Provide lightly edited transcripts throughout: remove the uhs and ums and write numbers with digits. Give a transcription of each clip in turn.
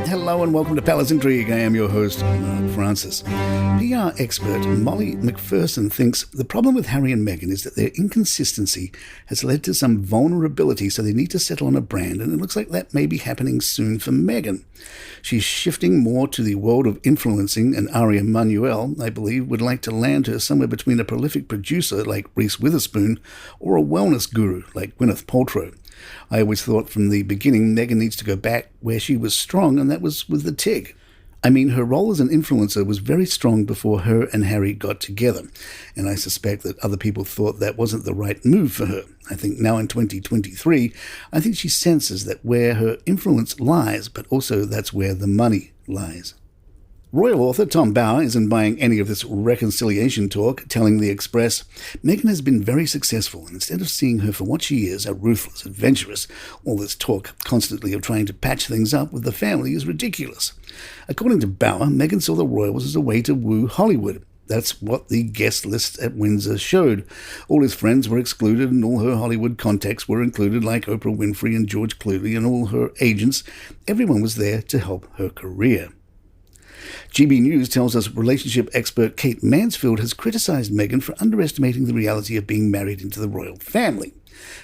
Hello and welcome to Palace Intrigue. I am your host, Mark Francis. PR expert Molly McPherson thinks the problem with Harry and Meghan is that their inconsistency has led to some vulnerability, so they need to settle on a brand, and it looks like that may be happening soon for Meghan. She's shifting more to the world of influencing, and Ari Emanuel, I believe, would like to land her somewhere between a prolific producer like Reese Witherspoon or a wellness guru like Gwyneth Paltrow. I always thought from the beginning Meghan needs to go back where she was strong, and that was with the TIG. I mean, her role as an influencer was very strong before her and Harry got together, and I suspect that other people thought that wasn't the right move for her. I think now in 2023, I think she senses that where her influence lies, but also that's where the money lies. Royal author Tom Bower isn't buying any of this reconciliation talk, telling The Express, Meghan has been very successful, and instead of seeing her for what she is, a ruthless adventuress, all this talk constantly of trying to patch things up with the family is ridiculous. According to Bower, Meghan saw the royals as a way to woo Hollywood. That's what the guest list at Windsor showed. All his friends were excluded, and all her Hollywood contacts were included, like Oprah Winfrey and George Clooney and all her agents. Everyone was there to help her career. GB News tells us relationship expert Kate Mansfield has criticized Meghan for underestimating the reality of being married into the royal family.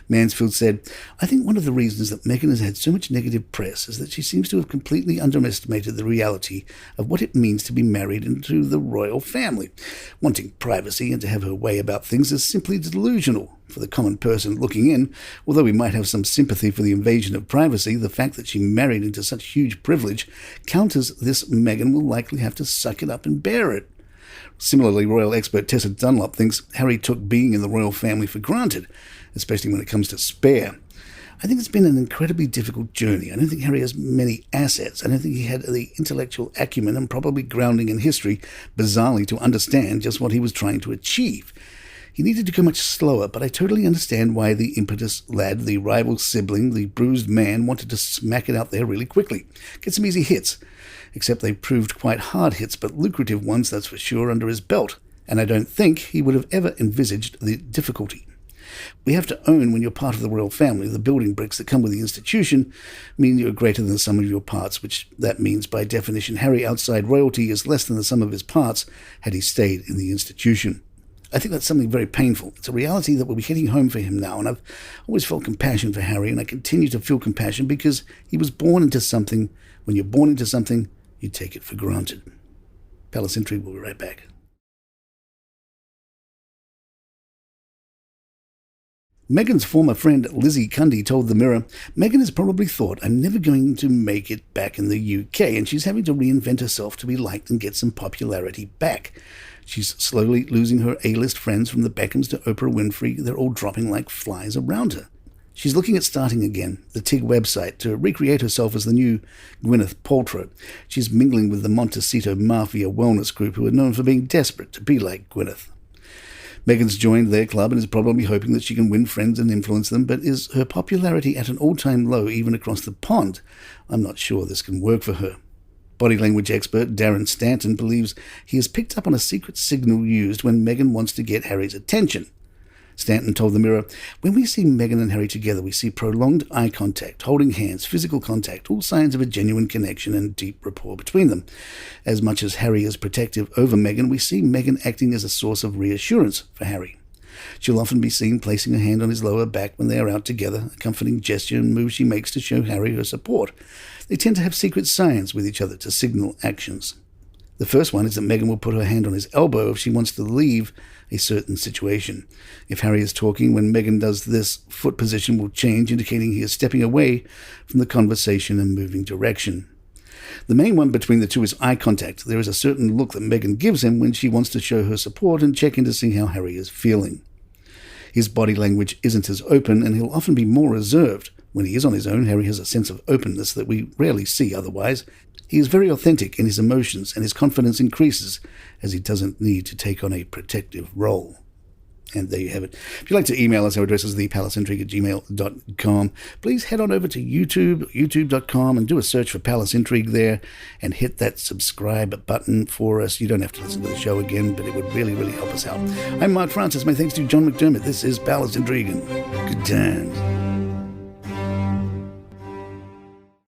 Mansfield said, I think one of the reasons that Meghan has had so much negative press is that she seems to have completely underestimated the reality of what it means to be married into the royal family. Wanting privacy and to have her way about things is simply delusional. For the common person looking in, although we might have some sympathy for the invasion of privacy, the fact that she married into such huge privilege counters this. Meghan will likely have to suck it up and bear it. Similarly, royal expert Tessa Dunlop thinks Harry took being in the royal family for granted, especially when it comes to Spare. I think it's been an incredibly difficult journey. I don't think Harry has many assets. I don't think he had the intellectual acumen and probably grounding in history, bizarrely, to understand just what he was trying to achieve. He needed to go much slower, but I totally understand why the impetus lad, the rival sibling, the bruised man, wanted to smack it out there really quickly. Get some easy hits. Except they proved quite hard hits, but lucrative ones, that's for sure, under his belt. And I don't think he would have ever envisaged the difficulty. We have to own when you're part of the royal family. The building bricks that come with the institution mean you're greater than the sum of your parts, which that means by definition Harry outside royalty is less than the sum of his parts had he stayed in the institution. I think that's something very painful. It's a reality that will be hitting home for him now, and I've always felt compassion for Harry, and I continue to feel compassion because he was born into something. When you're born into something, you take it for granted. Palace Intrigue will be right back. Meghan's former friend Lizzie Cundy told The Mirror, Meghan has probably thought, I'm never going to make it back in the UK, and she's having to reinvent herself to be liked and get some popularity back. She's slowly losing her A-list friends, from the Beckhams to Oprah Winfrey. They're all dropping like flies around her. She's looking at starting again, the TIG website, to recreate herself as the new Gwyneth Paltrow. She's mingling with the Montecito Mafia wellness group, who are known for being desperate to be like Gwyneth. Meghan's joined their club and is probably hoping that she can win friends and influence them, but is her popularity at an all-time low even across the pond? I'm not sure this can work for her. Body language expert Darren Stanton believes he has picked up on a secret signal used when Meghan wants to get Harry's attention. Stanton told The Mirror, when we see Meghan and Harry together, we see prolonged eye contact, holding hands, physical contact, all signs of a genuine connection and deep rapport between them. As much as Harry is protective over Meghan, we see Meghan acting as a source of reassurance for Harry. She'll often be seen placing a hand on his lower back when they are out together, a comforting gesture and move she makes to show Harry her support. They tend to have secret signs with each other to signal actions. The first one is that Meghan will put her hand on his elbow if she wants to leave a certain situation. If Harry is talking, when Meghan does this, foot position will change, indicating he is stepping away from the conversation and moving direction. The main one between the two is eye contact. There is a certain look that Meghan gives him when she wants to show her support and check in to see how Harry is feeling. His body language isn't as open, and he'll often be more reserved. When he is on his own, Harry has a sense of openness that we rarely see otherwise. He is very authentic in his emotions, and his confidence increases as he doesn't need to take on a protective role. And there you have it. If you'd like to email us, our address is thepalaceintrigue@gmail.com. Please head on over to YouTube, youtube.com, and do a search for Palace Intrigue there, and hit that subscribe button for us. You don't have to listen to the show again, but it would really, really help us out. I'm Mark Francis. My thanks to John McDermott. This is Palace Intrigue, and good times.